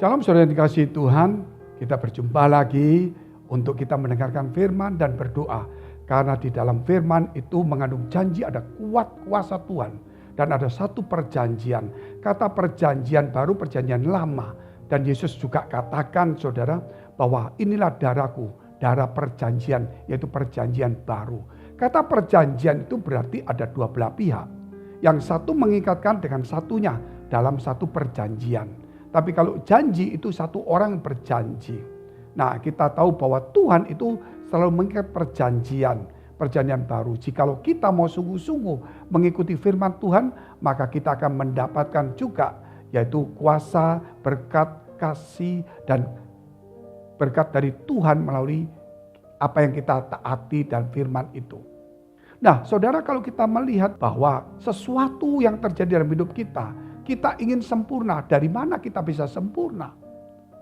Shalom saudara yang dikasihi Tuhan, kita berjumpa lagi untuk kita mendengarkan firman dan berdoa. Karena di dalam firman itu mengandung janji, ada kuasa Tuhan. Dan ada satu perjanjian, kata perjanjian baru, perjanjian lama. Dan Yesus juga katakan saudara bahwa inilah darahku, darah perjanjian, yaitu perjanjian baru. Kata perjanjian itu berarti ada dua belah pihak. Yang satu mengikatkan dengan satunya dalam satu perjanjian. Tapi kalau janji itu satu orang berjanji. Nah, kita tahu bahwa Tuhan itu selalu mengikat perjanjian baru. Jikalau kita mau sungguh-sungguh mengikuti firman Tuhan, maka kita akan mendapatkan juga yaitu kuasa, berkat, kasih, dan berkat dari Tuhan melalui apa yang kita taati dan firman itu. Nah, saudara, kalau kita melihat bahwa sesuatu yang terjadi dalam hidup kita ingin sempurna. Dari mana kita bisa sempurna?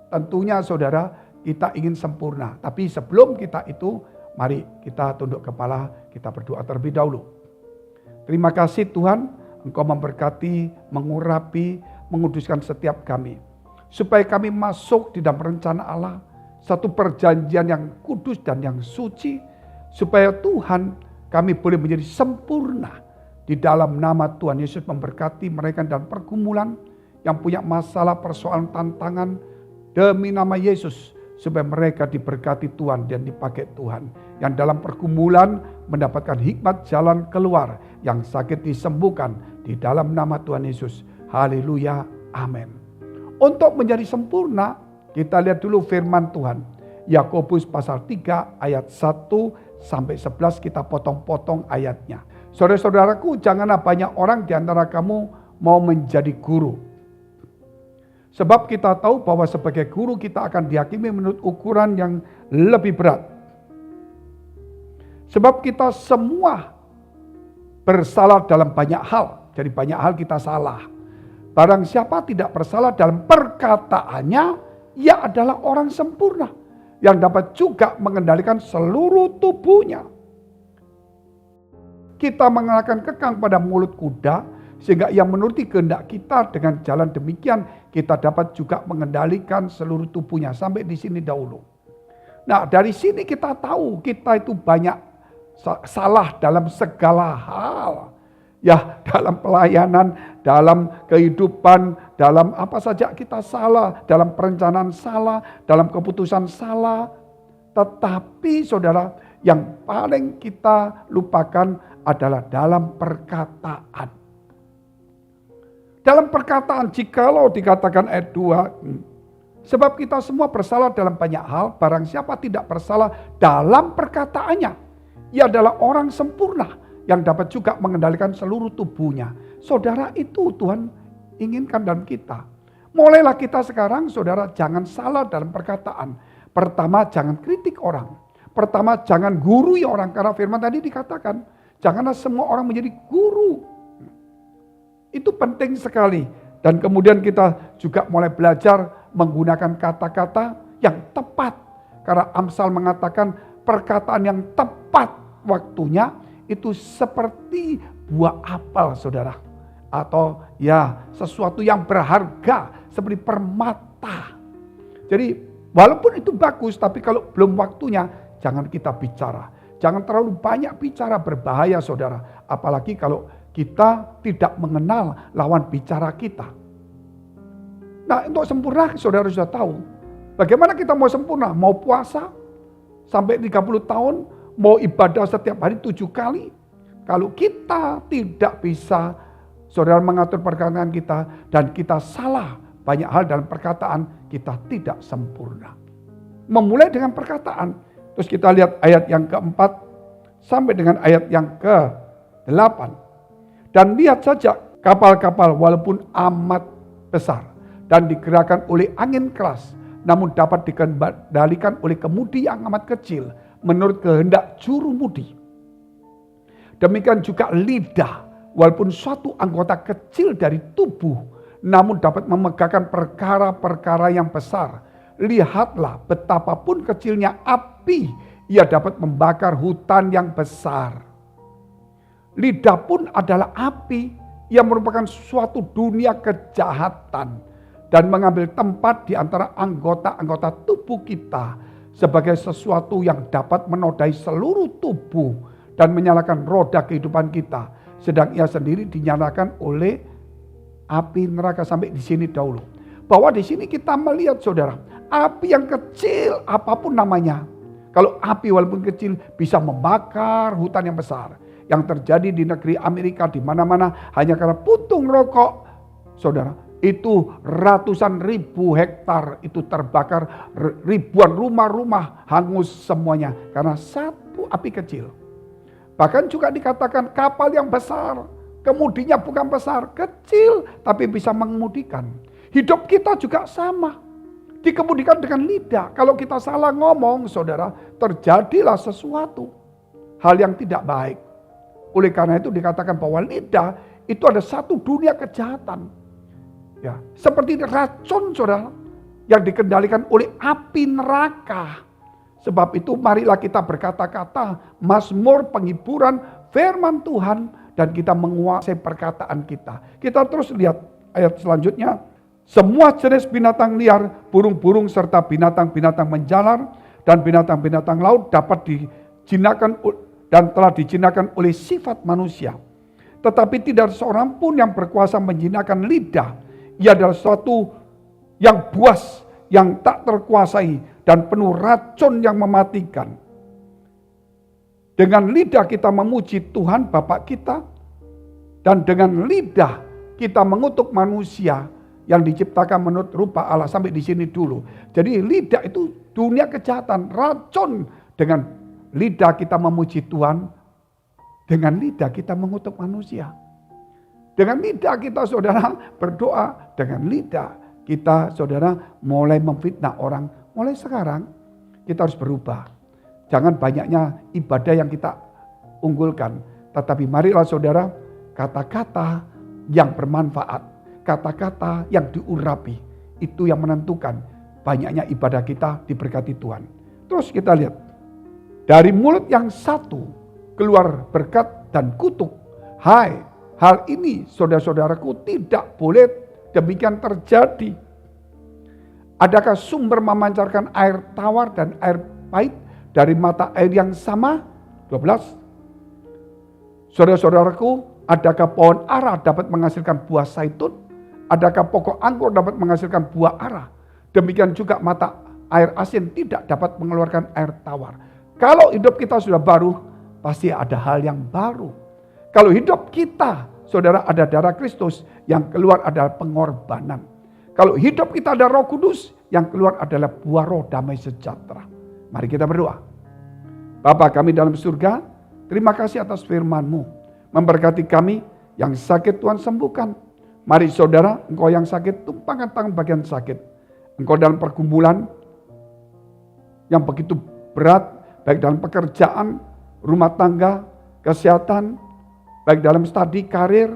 Tentunya saudara, kita ingin sempurna. Tapi sebelum kita itu, mari kita tunduk kepala, kita berdoa terlebih dahulu. Terima kasih Tuhan, Engkau memberkati, mengurapi, menguduskan setiap kami. Supaya kami masuk di dalam rencana Allah, satu perjanjian yang kudus dan yang suci. Supaya Tuhan, kami boleh menjadi sempurna. Di dalam nama Tuhan Yesus memberkati mereka dalam pergumulan yang punya masalah, persoalan, tantangan demi nama Yesus. Supaya mereka diberkati Tuhan dan dipakai Tuhan. Yang dalam pergumulan mendapatkan hikmat jalan keluar. Yang sakit disembuhkan di dalam nama Tuhan Yesus. Haleluya, amin. Untuk menjadi sempurna, kita lihat dulu firman Tuhan. Yakobus pasal 3 ayat 1 sampai 11 kita potong-potong ayatnya. Saudara-saudaraku, janganlah banyak orang di antara kamu mau menjadi guru. Sebab kita tahu bahwa sebagai guru kita akan dihakimi menurut ukuran yang lebih berat. Sebab kita semua bersalah dalam banyak hal. Jadi banyak hal kita salah. Barang siapa tidak bersalah dalam perkataannya, ia adalah orang sempurna. Yang dapat juga mengendalikan seluruh tubuhnya. Kita mengalahkan kekang pada mulut kuda, sehingga ia menuruti kehendak kita. Dengan jalan demikian kita dapat juga mengendalikan seluruh tubuhnya. Sampai di sini dahulu. Nah, dari sini kita tahu kita itu banyak salah dalam segala hal. Ya, dalam pelayanan, dalam kehidupan, dalam apa saja kita salah. Dalam perencanaan salah, dalam keputusan salah. Tetapi saudara, yang paling kita lupakan adalah dalam perkataan. Dalam perkataan, jikalau dikatakan ayat 2, sebab kita semua bersalah dalam banyak hal, barang siapa tidak bersalah dalam perkataannya, ia adalah orang sempurna yang dapat juga mengendalikan seluruh tubuhnya. Saudara, itu Tuhan inginkan dalam kita. Mulailah kita sekarang, saudara, jangan salah dalam perkataan. Pertama, jangan kritik orang. Pertama, jangan gurui orang, karena firman tadi dikatakan, janganlah semua orang menjadi guru. Itu penting sekali. Dan kemudian kita juga mulai belajar menggunakan kata-kata yang tepat. Karena Amsal mengatakan perkataan yang tepat waktunya itu seperti buah apel, saudara. Atau ya sesuatu yang berharga seperti permata. Jadi walaupun itu bagus, tapi kalau belum waktunya jangan kita bicara. Jangan terlalu banyak bicara, berbahaya saudara. Apalagi kalau kita tidak mengenal lawan bicara kita. Nah, untuk sempurna saudara sudah tahu. Bagaimana kita mau sempurna? Mau puasa sampai 30 tahun, mau ibadah setiap hari 7 kali. Kalau kita tidak bisa saudara mengatur perkataan kita dan kita salah banyak hal dalam perkataan, kita tidak sempurna. Memulai dengan perkataan. Terus kita lihat ayat yang keempat sampai dengan ayat yang ke-8. Dan lihat saja kapal-kapal walaupun amat besar dan digerakkan oleh angin keras, namun dapat dikendalikan oleh kemudi yang amat kecil menurut kehendak jurumudi. Demikian juga lidah, walaupun suatu anggota kecil dari tubuh, namun dapat memegahkan perkara-perkara yang besar. Lihatlah betapapun kecilnya api, ia dapat membakar hutan yang besar. Lidah pun adalah api, yang merupakan suatu dunia kejahatan. dan mengambil tempat di antara anggota-anggota tubuh kita sebagai sesuatu yang dapat menodai seluruh tubuh dan menyalakan roda kehidupan kita. Sedang ia sendiri dinyalakan oleh api neraka. Sampai di sini dahulu. Bahwa di sini kita melihat saudara, api yang kecil apapun namanya. Kalau api walaupun kecil bisa membakar hutan yang besar. Yang terjadi di negeri Amerika di mana-mana hanya karena puntung rokok. Saudara, itu ratusan ribu hektar itu terbakar, ribuan rumah-rumah hangus semuanya karena satu api kecil. Bahkan juga dikatakan kapal yang besar, kemudinya bukan besar, kecil tapi bisa mengemudikan. Hidup kita juga sama, dikemudikan dengan lidah. Kalau kita salah ngomong, saudara, terjadilah sesuatu hal yang tidak baik. Oleh karena itu dikatakan bahwa lidah itu ada satu dunia kejahatan. Ya, seperti racun saudara yang dikendalikan oleh api neraka. Sebab itu marilah kita berkata-kata, mazmur, penghiburan, firman Tuhan, dan kita menguasai perkataan kita. Kita terus lihat ayat selanjutnya. Semua jenis binatang liar, burung-burung serta binatang-binatang menjalar dan binatang-binatang laut dapat dijinakan dan telah dijinakan oleh sifat manusia. Tetapi tidak seorang pun yang berkuasa menjinakan lidah. Ia adalah suatu yang buas, yang tak terkuasai, dan penuh racun yang mematikan. Dengan lidah kita memuji Tuhan Bapa kita, dan dengan lidah kita mengutuk manusia yang diciptakan menurut rupa Allah. Sampai di sini dulu. Jadi lidah itu dunia kejahatan, racun. Dengan lidah kita memuji Tuhan, dengan lidah kita mengutuk manusia. Dengan lidah kita saudara berdoa, dengan lidah kita saudara mulai memfitnah orang. Mulai sekarang kita harus berubah. Jangan banyaknya ibadah yang kita unggulkan. Tetapi marilah saudara kata-kata yang bermanfaat. Kata-kata yang diurapi. Itu yang menentukan banyaknya ibadah kita diberkati Tuhan. Terus kita lihat. Dari mulut yang satu keluar berkat dan kutuk. Hai, hal ini saudara-saudaraku tidak boleh demikian terjadi. Adakah sumber memancarkan air tawar dan air pahit dari mata air yang sama? 12. Saudara-saudaraku, adakah pohon ara dapat menghasilkan buah zaitun? Adakah pokok anggur dapat menghasilkan buah ara? Demikian juga mata air asin tidak dapat mengeluarkan air tawar. Kalau hidup kita sudah baru, pasti ada hal yang baru. Kalau hidup kita, saudara, ada darah Kristus, yang keluar adalah pengorbanan. Kalau hidup kita ada Roh Kudus, yang keluar adalah buah roh damai sejahtera. Mari kita berdoa. Bapa kami dalam surga, terima kasih atas firman-Mu. Memberkati kami, yang sakit Tuhan sembuhkan. Mari saudara, engkau yang sakit, tumpangkan tangan bagian sakit. Engkau dalam pergumulan yang begitu berat, baik dalam pekerjaan, rumah tangga, kesehatan, baik dalam studi karir,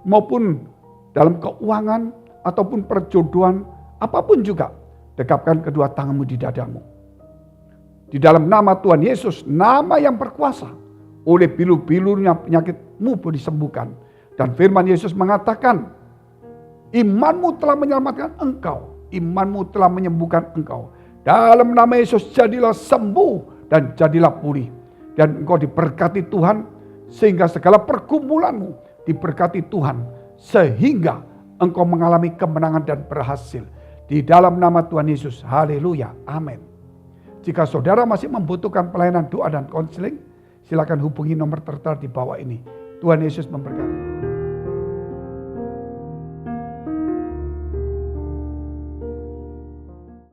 maupun dalam keuangan, ataupun perjodohan, apapun juga, dekapkan kedua tanganmu di dadamu. Di dalam nama Tuhan Yesus, nama yang berkuasa, oleh bilu-bilunya penyakitmu pun disembuhkan. Dan firman Yesus mengatakan, imanmu telah menyelamatkan engkau, imanmu telah menyembuhkan engkau. Dalam nama Yesus jadilah sembuh dan jadilah pulih. Dan engkau diberkati Tuhan, sehingga segala pergumulanmu diberkati Tuhan, sehingga engkau mengalami kemenangan dan berhasil. Di dalam nama Tuhan Yesus, haleluya, amin. Jika saudara masih membutuhkan pelayanan doa dan konseling, silakan hubungi nomor tertera di bawah ini. Tuhan Yesus memberkati.